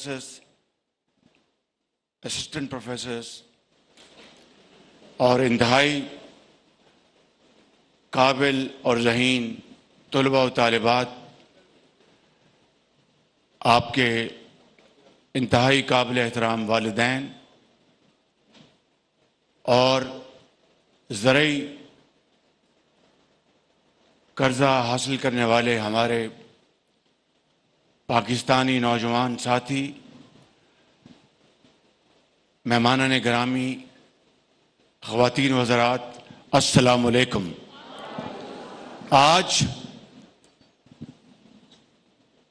Professors, assistant professors اور انتہائی قابل اور ذہین طلباء و طالبات، آپ کے انتہائی قابل احترام والدین اور زرعی قرضہ حاصل کرنے والے ہمارے پاکستانی نوجوان ساتھی، مہمانان گرامی، خواتین و حضرات، السلام علیکم۔ آج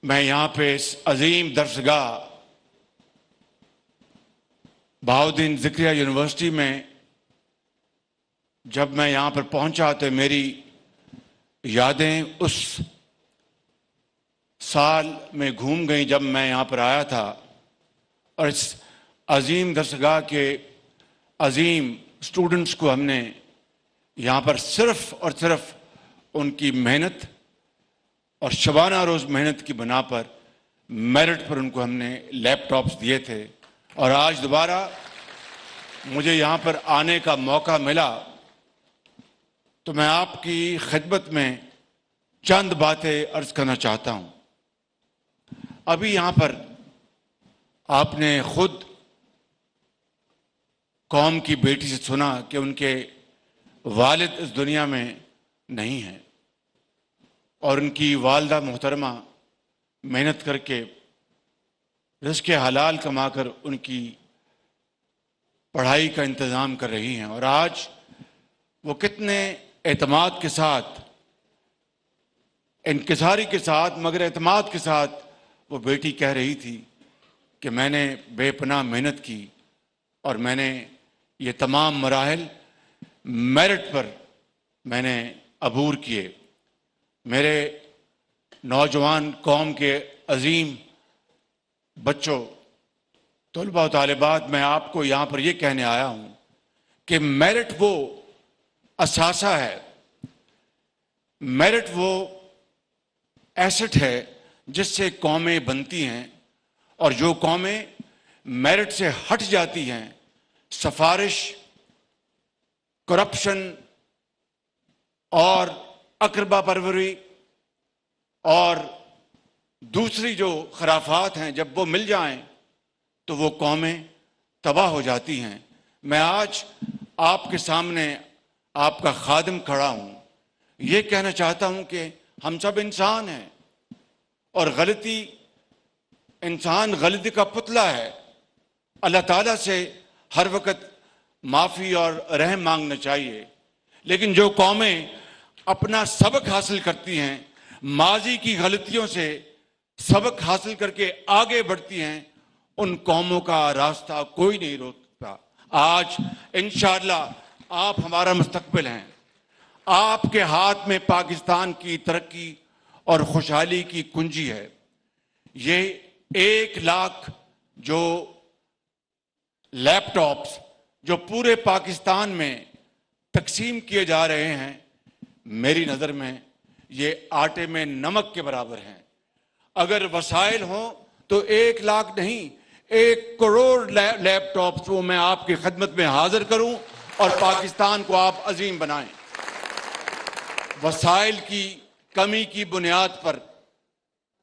میں یہاں پہ اس عظیم درسگاہ بہاؤالدین ذکریہ یونیورسٹی میں جب میں یہاں پر پہنچا تو میری یادیں اس سال میں گھوم گئیں جب میں یہاں پر آیا تھا، اور اس عظیم درسگاہ کے عظیم اسٹوڈنٹس کو ہم نے یہاں پر صرف اور صرف ان کی محنت اور شبانہ روز محنت کی بنا پر میرٹ پر ان کو ہم نے لیپ ٹاپس دیے تھے، اور آج دوبارہ مجھے یہاں پر آنے کا موقع ملا تو میں آپ کی خدمت میں چند باتیں عرض کرنا چاہتا ہوں۔ ابھی یہاں پر آپ نے خود قوم کی بیٹی سے سنا کہ ان کے والد اس دنیا میں نہیں ہیں، اور ان کی والدہ محترمہ محنت کر کے رزق حلال کما کر ان کی پڑھائی کا انتظام کر رہی ہیں، اور آج وہ کتنے اعتماد کے ساتھ، انکساری کے ساتھ مگر اعتماد کے ساتھ وہ بیٹی کہہ رہی تھی کہ میں نے بے پناہ محنت کی اور میں نے یہ تمام مراحل میرٹ پر میں نے عبور کیے۔ میرے نوجوان قوم کے عظیم بچوں، طلباء و طالبات، میں آپ کو یہاں پر یہ کہنے آیا ہوں کہ میرٹ وہ اثاثہ ہے، میرٹ وہ ایسٹ ہے جس سے قومیں بنتی ہیں، اور جو قومیں میرٹ سے ہٹ جاتی ہیں، سفارش، کرپشن اور اقربا پروری اور دوسری جو خرافات ہیں، جب وہ مل جائیں تو وہ قومیں تباہ ہو جاتی ہیں۔ میں آج آپ کے سامنے آپ کا خادم کھڑا ہوں، یہ کہنا چاہتا ہوں کہ ہم سب انسان ہیں، اور انسان غلطی کا پتلا ہے۔ اللہ تعالیٰ سے ہر وقت معافی اور رحم مانگنا چاہیے، لیکن جو قومیں اپنا سبق حاصل کرتی ہیں، ماضی کی غلطیوں سے سبق حاصل کر کے آگے بڑھتی ہیں، ان قوموں کا راستہ کوئی نہیں روکتا۔ آج انشاءاللہ آپ ہمارا مستقبل ہیں، آپ کے ہاتھ میں پاکستان کی ترقی اور خوشحالی کی کنجی ہے۔ یہ 1 لاکھ جو لیپ ٹاپس جو پورے پاکستان میں تقسیم کیے جا رہے ہیں، میری نظر میں یہ آٹے میں نمک کے برابر ہیں۔ اگر وسائل ہوں تو 1 لاکھ نہیں، 1 کروڑ لیپ ٹاپس وہ میں آپ کی خدمت میں حاضر کروں اور پاکستان کو آپ عظیم بنائیں۔ وسائل کی کمی کی بنیاد پر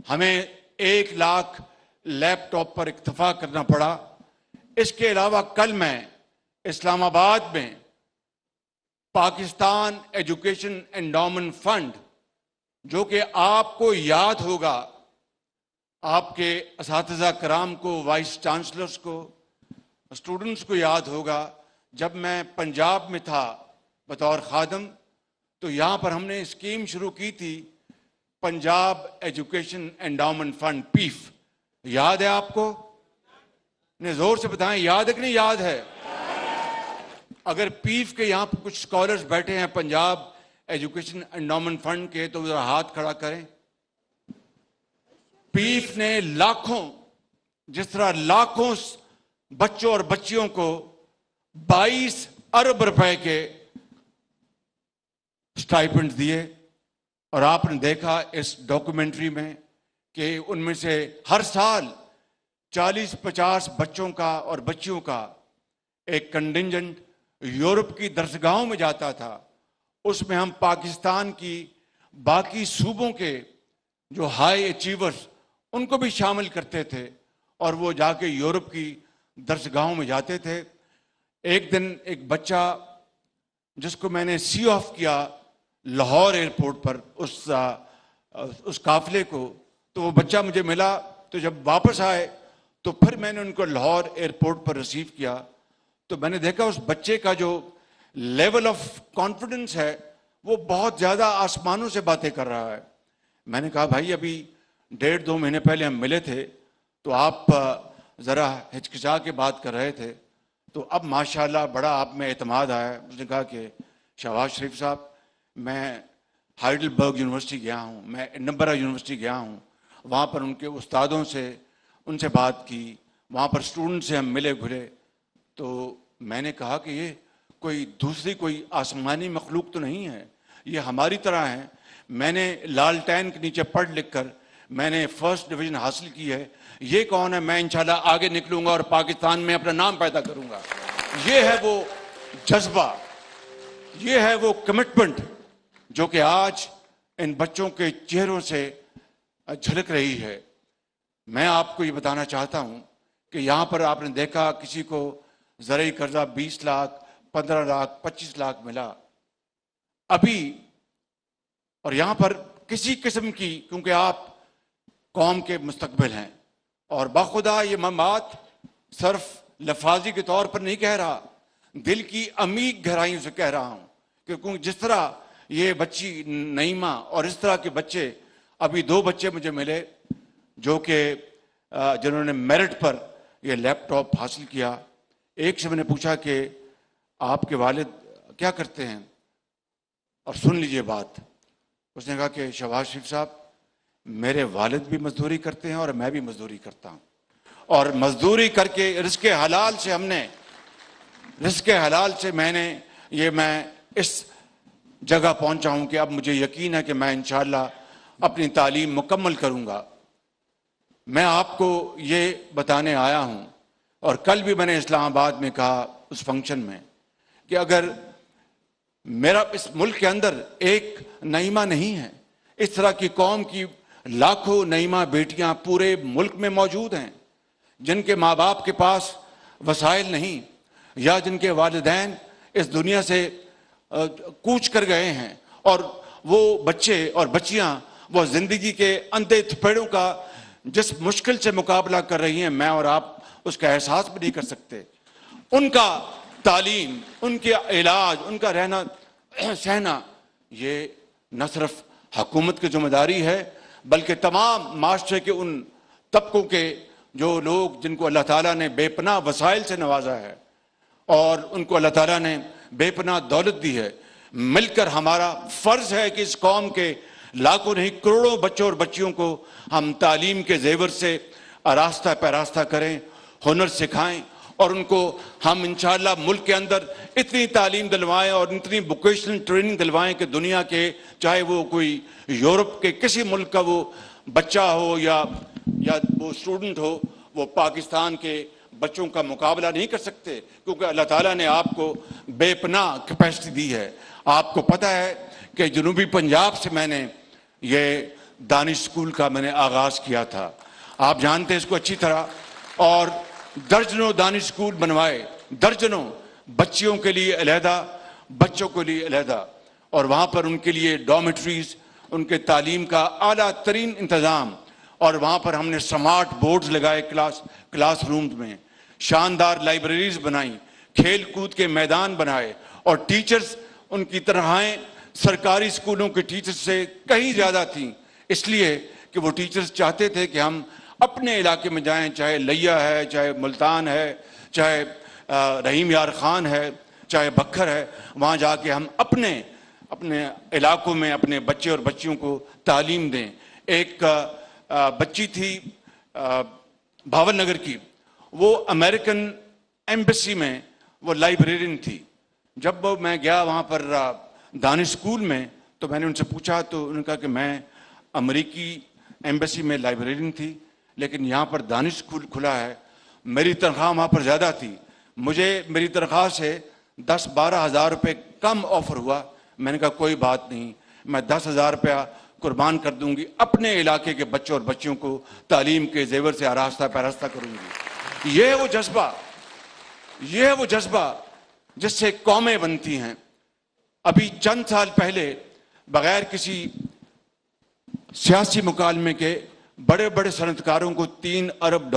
ہمیں 1 لاکھ لیپ ٹاپ پر اکتفا کرنا پڑا۔ اس کے علاوہ کل میں اسلام آباد میں پاکستان ایجوکیشن انڈاؤمنٹ فنڈ، جو کہ آپ کو یاد ہوگا، آپ کے اساتذہ کرام کو، وائس چانسلرز کو، اسٹوڈنٹس کو یاد ہوگا، جب میں پنجاب میں تھا بطور خادم تو یہاں پر ہم نے اسکیم شروع کی تھی، پنجاب ایجوکیشن انڈاؤمنٹ فنڈ، پیف۔ یاد ہے آپ کو؟ نے زور سے بتائیں، یاد ہے کہ نہیں یاد ہے؟ اگر پیف کے یہاں پر کچھ اسکالرز بیٹھے ہیں پنجاب ایجوکیشن انڈاؤمنٹ فنڈ کے تو ذرا ہاتھ کھڑا کریں۔ پیف نے لاکھوں، جس طرح لاکھوں بچوں اور بچیوں کو 22 ارب روپے کے سٹائپنڈ دیے، اور آپ نے دیکھا اس ڈاکومنٹری میں کہ ان میں سے ہر سال 40-50 بچوں کا اور بچیوں کا ایک کنٹنجنٹ یورپ کی درسگاہوں میں جاتا تھا. اس میں ہم پاکستان کی باقی صوبوں کے جو ہائی اچیورز ان کو بھی شامل کرتے تھے اور وہ جا کے یورپ کی درسگاہوں میں جاتے تھے. ایک دن ایک بچہ جس کو میں نے سی آف کیا لاہور ایئرپورٹ پر اس قافلے کو، تو وہ بچہ مجھے ملا. تو جب واپس آئے تو پھر میں نے ان کو لاہور ایئرپورٹ پر ریسیو کیا، تو میں نے دیکھا اس بچے کا جو لیول آف کانفیڈنس ہے وہ بہت زیادہ آسمانوں سے باتیں کر رہا ہے. میں نے کہا بھائی ابھی 1.5-2 مہینے پہلے ہم ملے تھے تو آپ ذرا ہچکچا کے بات کر رہے تھے، تو اب ماشاءاللہ بڑا آپ میں اعتماد آیا. اس نے کہا کہ شہباز شریف صاحب میں ہائیڈلبرگ یونیورسٹی گیا ہوں، میں ایڈنبرا یونیورسٹی گیا ہوں، وہاں پر ان کے استادوں سے ان سے بات کی، وہاں پر اسٹوڈنٹ سے ہم ملے گھلے. تو میں نے کہا کہ یہ کوئی دوسری کوئی آسمانی مخلوق تو نہیں ہے، یہ ہماری طرح ہیں. میں نے لالٹین کے نیچے پڑھ لکھ کر میں نے 1st ڈویژن حاصل کی ہے، یہ کون ہے؟ میں انشاءاللہ آگے نکلوں گا اور پاکستان میں اپنا نام پیدا کروں گا. یہ ہے وہ جذبہ، یہ ہے وہ کمٹمنٹ جو کہ آج ان بچوں کے چہروں سے جھلک رہی ہے. میں آپ کو یہ بتانا چاہتا ہوں کہ یہاں پر آپ نے دیکھا کسی کو زرعی قرضہ 20 لاکھ 15 لاکھ 25 لاکھ ملا ابھی، اور یہاں پر کسی قسم کی، کیونکہ آپ قوم کے مستقبل ہیں، اور بخدا یہ میں بات صرف لفاظی کے طور پر نہیں کہہ رہا، دل کی عمیق گہرائیوں سے کہہ رہا ہوں کہ جس طرح یہ بچی نعیمہ اور اس طرح کے بچے، ابھی 2 بچے مجھے ملے جو کہ جنہوں نے میرٹ پر یہ لیپ ٹاپ حاصل کیا. ایک سے میں نے پوچھا کہ آپ کے والد کیا کرتے ہیں، اور سن لیجئے بات. اس نے کہا کہ شہباز شریف صاحب میرے والد بھی مزدوری کرتے ہیں اور میں بھی مزدوری کرتا ہوں، اور مزدوری کر کے رزق حلال سے میں اس جگہ پہنچا ہوں کہ اب مجھے یقین ہے کہ میں انشاءاللہ اپنی تعلیم مکمل کروں گا. میں آپ کو یہ بتانے آیا ہوں، اور کل بھی میں نے اسلام آباد میں کہا اس فنکشن میں کہ اگر میرا اس ملک کے اندر ایک نعیمہ نہیں ہے، اس طرح کی قوم کی لاکھوں نعیمہ بیٹیاں پورے ملک میں موجود ہیں جن کے ماں باپ کے پاس وسائل نہیں، یا جن کے والدین اس دنیا سے کوچ کر گئے ہیں، اور وہ بچے اور بچیاں وہ زندگی کے اندھے تھپیڑوں کا جس مشکل سے مقابلہ کر رہی ہیں، میں اور آپ اس کا احساس بھی نہیں کر سکتے. ان کا تعلیم، ان کے علاج، ان کا رہنا سہنا، یہ نہ صرف حکومت کی ذمہ داری ہے بلکہ تمام معاشرے کے ان طبقوں کے جو لوگ جن کو اللہ تعالیٰ نے بے پناہ وسائل سے نوازا ہے اور ان کو اللہ تعالیٰ نے بے پناہ دولت دی ہے. مل کر ہمارا فرض ہے کہ اس قوم کے لاکھوں نہیں کروڑوں بچوں اور بچیوں کو ہم تعلیم کے زیور سے آراستہ پیراستہ کریں، ہنر سکھائیں، اور ان کو ہم انشاءاللہ ملک کے اندر اتنی تعلیم دلوائیں اور اتنی ووکیشنل ٹریننگ دلوائیں کہ دنیا کے چاہے وہ کوئی یورپ کے کسی ملک کا وہ بچہ ہو یا وہ اسٹوڈنٹ ہو، وہ پاکستان کے بچوں کا مقابلہ نہیں کر سکتے، کیونکہ اللہ تعالیٰ نے آپ کو بے پناہ کیپیسٹی دی ہے. آپ کو پتہ ہے کہ جنوبی پنجاب سے میں نے یہ دانش اسکول کا میں نے آغاز کیا تھا، آپ جانتے ہیں اس کو اچھی طرح، اور درجنوں دانش اسکول بنوائے، درجنوں بچیوں کے لیے علیحدہ، بچوں کے لیے علیحدہ، اور وہاں پر ان کے لیے ڈارمیٹریز، ان کے تعلیم کا اعلیٰ ترین انتظام، اور وہاں پر ہم نے سمارٹ بورڈز لگائے کلاس رومز میں، شاندار لائبریریز بنائیں، کھیل کود کے میدان بنائے، اور ٹیچرز ان کی تنخواہیں سرکاری اسکولوں کے ٹیچرز سے کہیں زیادہ تھیں، اس لیے کہ وہ ٹیچرز چاہتے تھے کہ ہم اپنے علاقے میں جائیں، چاہے لیا ہے، چاہے ملتان ہے، چاہے رحیم یار خان ہے، چاہے بکھر ہے، وہاں جا کے ہم اپنے علاقوں میں اپنے بچے اور بچیوں کو تعلیم دیں. ایک بچی تھی بھاول نگر کی، وہ امریکن ایمبیسی میں وہ لائبریرین تھی. جب میں گیا وہاں پر دانش اسکول میں تو میں نے ان سے پوچھا، تو انہوں نے کہا کہ میں امریکی ایمبیسی میں لائبریرین تھی. لیکن یہاں پر دانش اسکول کھلا ہے. میری تنخواہ وہاں پر زیادہ تھی, مجھے میری تنخواہ سے 10-12 ہزار روپے کم آفر ہوا. میں نے کہا کوئی بات نہیں, میں 10,000 روپیہ قربان کر دوں گی, اپنے علاقے کے بچوں اور بچیوں کو تعلیم کے زیور سے آراستہ پیراستہ کروں گی. یہ وہ جذبہ جس سے قومیں بنتی ہیں. ابھی چند سال پہلے بغیر کسی سیاسی مکالمے کے بڑے بڑے صنعت کاروں کو $3 ارب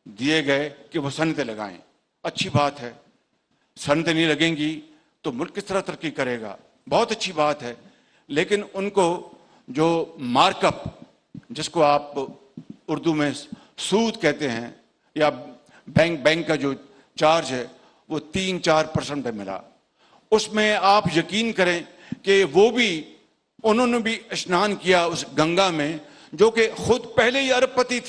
دیے گئے کہ وہ صنعتیں لگائیں. اچھی بات ہے, صنعتیں نہیں لگیں گی تو ملک کس طرح ترقی کرے گا, بہت اچھی بات ہے. لیکن ان کو جو مارک اپ, جس کو آپ اردو میں سود کہتے ہیں, یا بینک کا جو چارج ہے, وہ 3-4% پہ ملا. اس میں آپ یقین کریں کہ انہوں نے بھی اشنان کیا اس گنگا میں, جو کہ خود پہلے ہی ارب پتی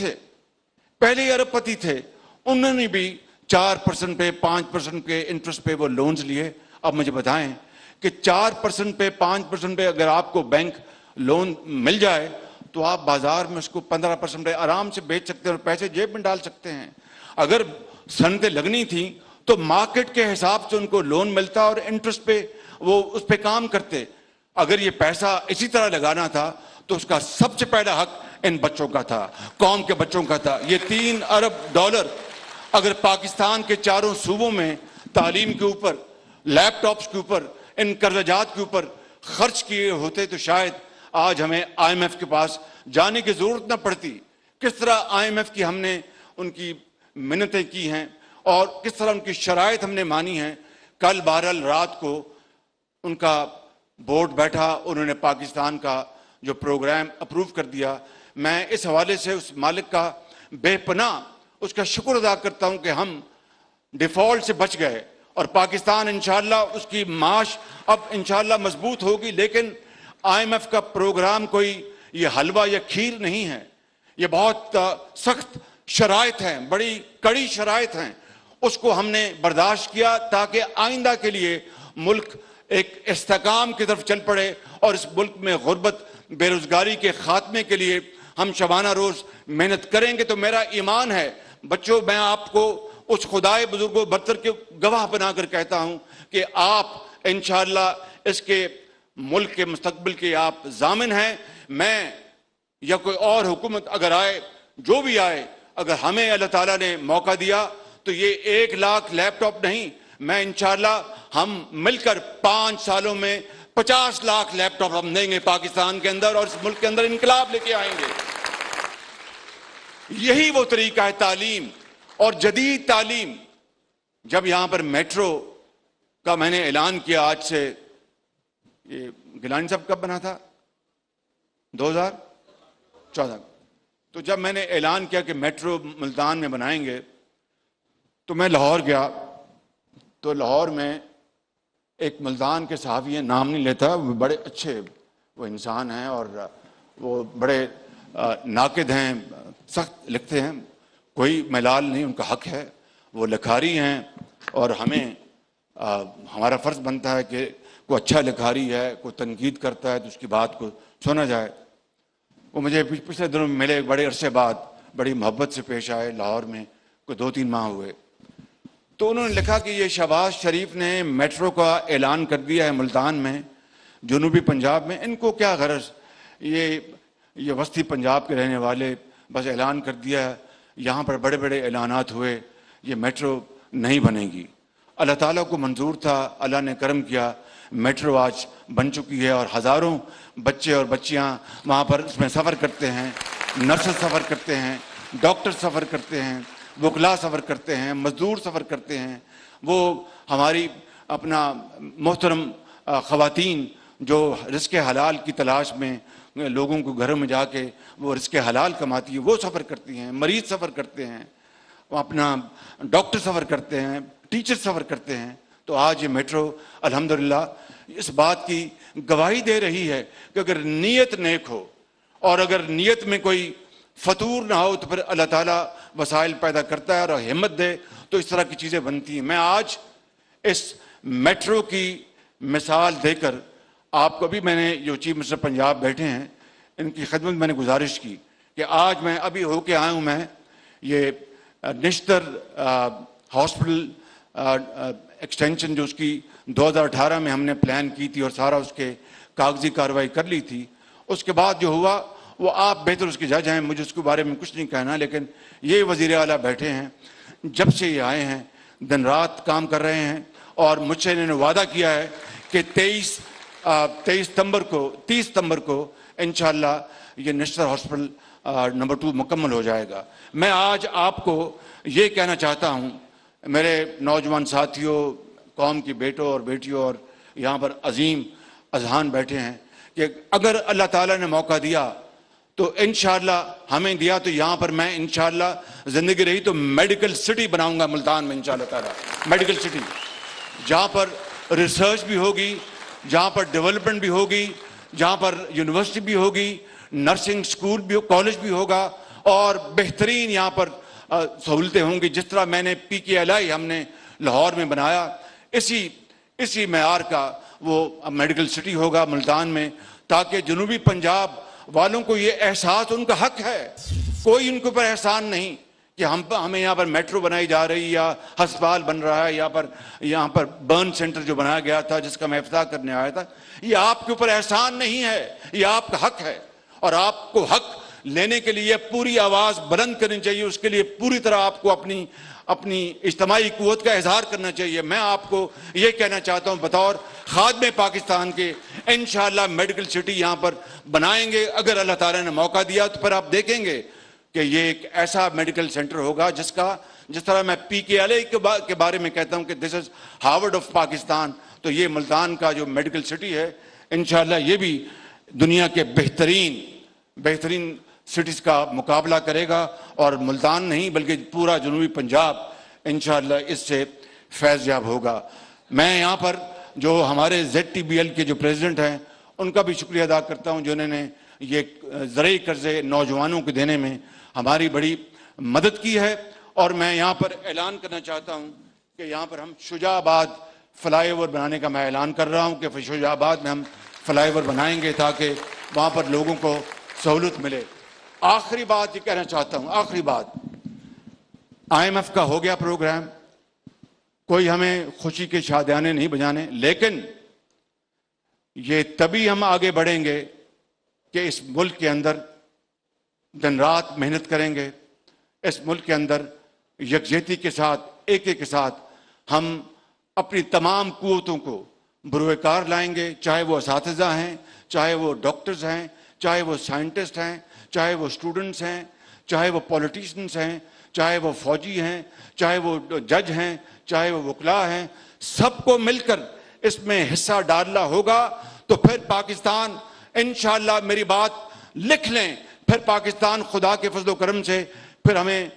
تھے. انہوں نے بھی 4% پہ 5% کے انٹرسٹ پہ وہ لونز لیے. اب مجھے بتائیں کہ 4% پہ 5% پہ اگر آپ کو بینک لون مل جائے تو آپ بازار میں اس کو 15% پہ آرام سے بیچ سکتے ہیں اور پیسے جیب میں ڈال سکتے ہیں. اگر صنعتیں لگنی تھیں تو مارکیٹ کے حساب سے ان کو لون ملتا اور انٹرسٹ پہ وہ اس پہ کام کرتے. اگر یہ پیسہ اسی طرح لگانا تھا تو اس کا سب سے پہلا حق ان بچوں کا تھا, قوم کے بچوں کا تھا. یہ $3 ارب اگر پاکستان کے چاروں صوبوں میں تعلیم کے اوپر, لیپ ٹاپس کے اوپر, ان قرضات کے اوپر خرچ کیے ہوتے تو شاید آج ہمیں IMF کے پاس جانے کی ضرورت نہ پڑتی. کس طرح IMF کی ہم نے ان کی منتیں کی ہیں اور کس طرح ان کی شرائط ہم نے مانی ہیں. کل بہرحال رات کو ان کا بورڈ بیٹھا, انہوں نے پاکستان کا جو پروگرام اپروو کر دیا. میں اس حوالے سے اس مالک کا بے پناہ اس کا شکر ادا کرتا ہوں کہ ہم ڈیفالٹ سے بچ گئے اور پاکستان انشاءاللہ اس کی معاش اب انشاءاللہ مضبوط ہوگی. لیکن IMF کا پروگرام کوئی یہ حلوہ یا کھیر نہیں ہے, یہ بہت سخت شرائط ہیں, بڑی کڑی شرائط ہیں. اس کو ہم نے برداشت کیا تاکہ آئندہ کے لیے ملک ایک استحکام کی طرف چل پڑے اور اس ملک میں غربت بے روزگاری کے خاتمے کے لیے ہم شبانہ روز محنت کریں گے. تو میرا ایمان ہے بچوں, میں آپ کو اس خدائے بزرگ و برتر کے گواہ بنا کر کہتا ہوں کہ آپ انشاءاللہ اس کے ملک کے مستقبل کے آپ ضامن ہیں. میں یا کوئی اور حکومت اگر آئے, جو بھی آئے, اگر ہمیں اللہ تعالیٰ نے موقع دیا تو یہ 1 لاکھ لیپ ٹاپ نہیں, میں انشاءاللہ ہم مل کر 5 سالوں میں 50 لاکھ لیپ ٹاپ ہم دیں گے پاکستان کے اندر اور اس ملک کے اندر انقلاب لے کے آئیں گے. یہی وہ طریقہ ہے تعلیم اور جدید تعلیم. جب یہاں پر میٹرو کا میں نے اعلان کیا, آج سے یہ گیلانی صاحب کب بنا تھا, 2014. تو جب میں نے اعلان کیا کہ میٹرو ملتان میں بنائیں گے تو میں لاہور گیا. تو لاہور میں ایک ملتان کے صحافی ہیں, نام نہیں لیتا, وہ بڑے اچھے وہ انسان ہیں اور وہ بڑے ناقد ہیں, سخت لکھتے ہیں, کوئی ملال نہیں, ان کا حق ہے, وہ لکھاری ہیں اور ہمیں ہمارا فرض بنتا ہے کہ کوئی اچھا لکھاری ہے, کوئی تنقید کرتا ہے تو اس کی بات کو سنا جائے. وہ مجھے پچھلے دنوں میں ملے, بڑے عرصے بعد بڑی محبت سے پیش آئے, لاہور میں کوئی 2-3 ماہ ہوئے. تو انہوں نے لکھا کہ یہ شہباز شریف نے میٹرو کا اعلان کر دیا ہے ملتان میں, جنوبی پنجاب میں. ان کو کیا غرض, یہ وسطی پنجاب کے رہنے والے, بس اعلان کر دیا, یہاں پر بڑے بڑے اعلانات ہوئے, یہ میٹرو نہیں بنے گی. اللہ تعالیٰ کو منظور تھا, اللہ نے کرم کیا, میٹرو آج بن چکی ہے اور ہزاروں بچے اور بچیاں وہاں پر اس میں سفر کرتے ہیں. نرسز سفر کرتے ہیں, ڈاکٹر سفر کرتے ہیں, وکلا سفر کرتے ہیں, مزدور سفر کرتے ہیں. وہ ہماری اپنا محترم خواتین جو رزق حلال کی تلاش میں لوگوں کو گھروں میں جا کے وہ رزق حلال کماتی ہے, وہ سفر کرتی ہیں. مریض سفر کرتے ہیں, وہ اپنا ڈاکٹر سفر کرتے ہیں, ٹیچر سفر کرتے ہیں. تو آج یہ میٹرو الحمدللہ اس بات کی گواہی دے رہی ہے کہ اگر نیت نیک ہو اور اگر نیت میں کوئی فطور نہ ہو تو پھر اللہ تعالیٰ وسائل پیدا کرتا ہے اور ہمت دے تو اس طرح کی چیزیں بنتی ہیں. میں آج اس میٹرو کی مثال دے کر آپ کو بھی, میں نے جو چیف منسٹر پنجاب بیٹھے ہیں ان کی خدمت میں نے گزارش کی کہ آج میں ابھی ہو کے آیا ہوں، میں یہ نشتر ہاسپٹل ایکسٹینشن جو اس کی 2018 میں ہم نے پلان کی تھی اور سارا اس کے کاغذی کارروائی کر لی تھی، اس کے بعد جو ہوا وہ آپ بہتر اس کے جج ہیں، مجھے اس کے بارے میں کچھ نہیں کہنا، لیکن یہ وزیر اعلیٰ بیٹھے ہیں، جب سے یہ آئے ہیں دن رات کام کر رہے ہیں، اور مجھ سے انہوں نے وعدہ کیا ہے کہ 30 ستمبر کو انشاءاللہ یہ نشتر ہاسپٹل نمبر 2 مکمل ہو جائے گا۔ میں آج آپ کو یہ کہنا چاہتا ہوں، میرے نوجوان ساتھیوں، قوم کی بیٹوں اور بیٹیوں، اور یہاں پر عظیم اذہان بیٹھے ہیں، کہ اگر اللہ تعالیٰ نے موقع دیا تو انشاءاللہ ہمیں دیا تو یہاں پر میں انشاءاللہ زندگی رہی تو میڈیکل سٹی بناؤں گا ملتان میں انشاءاللہ تعالیٰ، میڈیکل سٹی جہاں پر ریسرچ بھی ہوگی، جہاں پر ڈیولپمنٹ بھی ہوگی، جہاں پر یونیورسٹی بھی ہوگی، نرسنگ سکول بھی، کالج بھی ہوگا، اور بہترین یہاں پر سہولتیں ہوں گی۔ جس طرح میں نے PKLI ہم نے لاہور میں بنایا، اسی معیار کا وہ میڈیکل سٹی ہوگا ملتان میں، تاکہ جنوبی پنجاب والوں کو یہ احساس، ان کا حق ہے، کوئی ان کے اوپر احسان نہیں کہ ہمیں یہاں پر میٹرو بنائی جا رہی یا ہسپتال بن رہا ہے، یہاں پر برن سینٹر جو بنایا گیا تھا جس کا میں افتتاح کرنے آیا تھا، یہ آپ کے اوپر احسان نہیں ہے، یہ آپ کا حق ہے، اور آپ کو حق لینے کے لیے پوری آواز بلند کرنی چاہیے، اس کے لیے پوری طرح آپ کو اپنی اجتماعی قوت کا اظہار کرنا چاہیے۔ میں آپ کو یہ کہنا چاہتا ہوں بطور خادم پاکستان کے، انشاءاللہ میڈیکل سٹی یہاں پر بنائیں گے، اگر اللہ تعالیٰ نے موقع دیا تو پھر آپ دیکھیں گے کہ یہ ایک ایسا میڈیکل سینٹر ہوگا جس طرح میں PKLI کے بارے میں کہتا ہوں کہ دس از ہارورڈ آف پاکستان، تو یہ ملتان کا جو میڈیکل سٹی ہے انشاءاللہ یہ بھی دنیا کے بہترین سٹیز کا مقابلہ کرے گا، اور ملتان نہیں بلکہ پورا جنوبی پنجاب انشاءاللہ اس سے فیض یاب ہوگا۔ میں یہاں پر جو ہمارے ZTBL کے جو پریزیڈنٹ ہیں ان کا بھی شکریہ ادا کرتا ہوں، جنہوں نے یہ زرعی قرضے نوجوانوں کو دینے میں ہماری بڑی مدد کی ہے، اور میں یہاں پر اعلان کرنا چاہتا ہوں کہ یہاں پر ہم شجاع آباد فلائی اوور بنانے کا میں اعلان کر رہا ہوں کہ شجاع آباد میں ہم فلائی اوور بنائیں گے تاکہ وہاں پر لوگوں کو سہولت ملے۔ آخری بات یہ کہنا چاہتا ہوں، آخری بات، IMF کا ہو گیا پروگرام، کوئی ہمیں خوشی کے شادیانے نہیں بجانے، لیکن یہ تبھی ہم آگے بڑھیں گے کہ اس ملک کے اندر دن رات محنت کریں گے، اس ملک کے اندر یکجہتی کے ساتھ، ایک کے ساتھ ہم اپنی تمام قوتوں کو بروئے کار لائیں گے، چاہے وہ اساتذہ ہیں، چاہے وہ ڈاکٹرز ہیں، چاہے وہ سائنٹسٹ ہیں، چاہے وہ اسٹوڈنٹس ہیں، چاہے وہ پولیٹیشنز ہیں، چاہے وہ فوجی ہیں، چاہے وہ جج ہیں، چاہے وہ وکلاء ہیں، سب کو مل کر اس میں حصہ ڈالنا ہوگا، تو پھر پاکستان انشاءاللہ، میری بات لکھ لیں، پھر پاکستان خدا کے فضل و کرم سے پھر ہمیں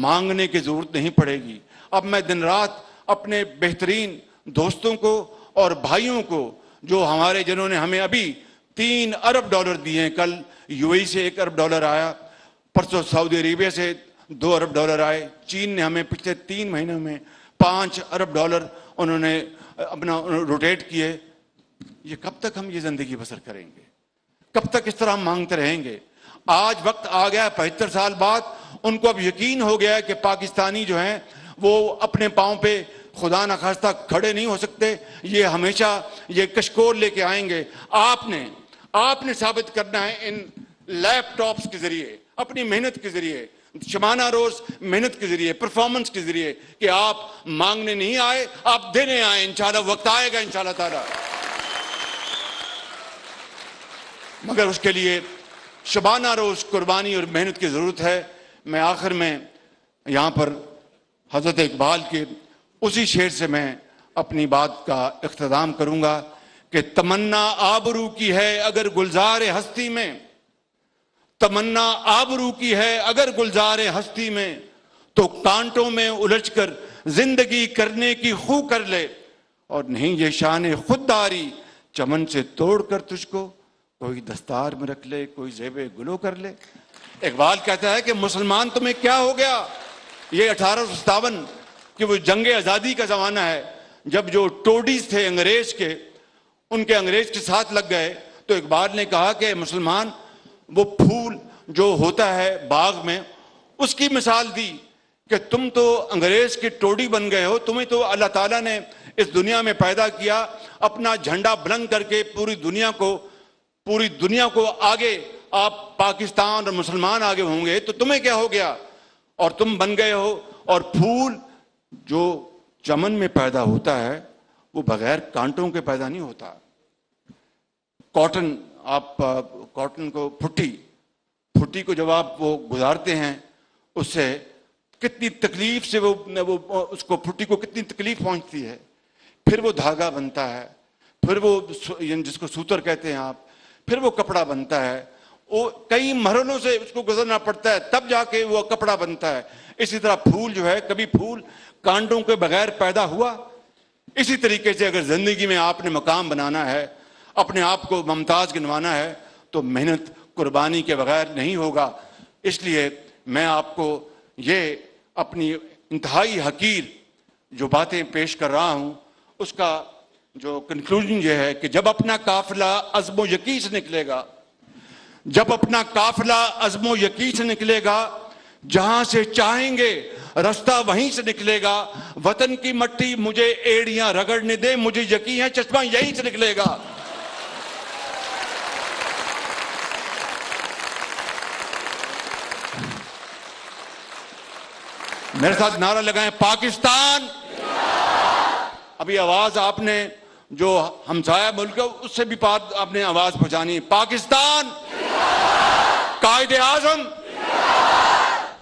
مانگنے کی ضرورت نہیں پڑے گی۔ اب میں دن رات اپنے بہترین دوستوں کو اور بھائیوں کو جو ہمارے جنہوں نے ہمیں ابھی $3 ارب دیے ہیں، کل UAE سے $1 ارب آیا، پرسوں سعودی عربیہ سے $2 ارب آئے، چین نے ہمیں پچھلے 3 مہینوں میں $5 ارب انہوں نے اپنا روٹیٹ کیے۔ یہ کب تک ہم یہ زندگی بسر کریں گے؟ کب تک اس طرح ہم مانگتے رہیں گے؟ آج وقت آ گیا ہے، 75 سال بعد ان کو اب یقین ہو گیا ہے کہ پاکستانی جو ہیں وہ اپنے پاؤں پہ خدا نخواستہ کھڑے نہیں ہو سکتے، یہ ہمیشہ یہ کشکول لے کے آئیں گے۔ آپ نے ثابت کرنا ہے ان لیپ ٹاپس کے ذریعے، اپنی محنت کے ذریعے، شبانہ روز محنت کے ذریعے، پرفارمنس کے ذریعے، کہ آپ مانگنے نہیں آئے، آپ دینے آئے۔ انشاءاللہ وقت آئے گا انشاءاللہ تعالی، مگر اس کے لیے شبانہ روز قربانی اور محنت کی ضرورت ہے۔ میں آخر میں یہاں پر حضرت اقبال کے اسی شعر سے میں اپنی بات کا اختتام کروں گا کہ تمنا آبرو کی ہے اگر گلزار ہستی میں، تمنا آبرو کی ہے اگر گلزار ہستی میں، تو کانٹوں میں الجھ کر زندگی کرنے کی خو کر لے، اور نہیں یہ شان خودداری چمن سے توڑ کر تجھ کو کوئی دستار میں رکھ لے، کوئی زیب گلو کر لے۔ اقبال کہتا ہے کہ مسلمان تمہیں کیا ہو گیا؟ یہ 1857 کہ وہ جنگ آزادی کا زمانہ ہے، جب جو ٹوڈیز تھے انگریز کے، ان کے انگریز کے ساتھ لگ گئے، تو اقبال نے کہا کہ مسلمان وہ پھول جو ہوتا ہے باغ میں، اس کی مثال دی کہ تم تو انگریز کی ٹوڈی بن گئے ہو، تمہیں تو اللہ تعالیٰ نے اس دنیا میں پیدا کیا اپنا جھنڈا بلند کر کے پوری دنیا کو آگے، آپ پاکستان اور مسلمان آگے ہوں گے تو تمہیں کیا ہو گیا، اور تم بن گئے ہو۔ اور پھول جو چمن میں پیدا ہوتا ہے وہ بغیر کانٹوں کے پیدا نہیں ہوتا۔ کاٹن، آپ کاٹن کو پھٹی کو جب آپ وہ گزارتے ہیں، اس سے کتنی تکلیف سے وہ اس کو پھٹی کو کتنی تکلیف پہنچتی ہے، پھر وہ دھاگا بنتا ہے، پھر وہ جس کو سوتر کہتے ہیں آپ، پھر وہ کپڑا بنتا ہے، وہ کئی مرحلوں سے اس کو گزرنا پڑتا ہے تب جا کے وہ کپڑا بنتا ہے۔ اسی طرح پھول جو ہے، کبھی پھول کانٹوں کے بغیر پیدا ہوا؟ اسی طریقے سے اگر زندگی میں آپ نے مقام بنانا ہے، اپنے آپ کو ممتاز گنوانا ہے، تو محنت قربانی کے بغیر نہیں ہوگا۔ اس لیے میں آپ کو یہ اپنی انتہائی حقیر جو باتیں پیش کر رہا ہوں، اس کا جو کنکلوژن یہ ہے کہ جب اپنا قافلہ عزم و یقین سے نکلے گا، جب اپنا قافلہ عزم و یقین سے نکلے گا، جہاں سے چاہیں گے رستہ وہیں سے نکلے گا۔ وطن کی مٹی مجھے ایڑیاں رگڑنے دے، مجھے یقین ہے چشمہ یہیں سے نکلے گا۔ میرے ساتھ نعرہ لگائیں، پاکستان۔ ابھی آواز آپ نے جو ہمسایہ ملک ہے اس سے بھی آپ نے آواز پہنچانی، پاکستان، قائد اعظم۔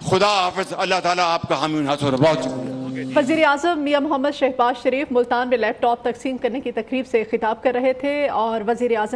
خدا حافظ، اللہ تعالیٰ آپ کا حامی ناصر۔ بہت شکریہ۔ وزیر اعظم میاں محمد شہباز شریف ملتان میں لیپ ٹاپ تقسیم کرنے کی تقریب سے خطاب کر رہے تھے، اور وزیر اعظم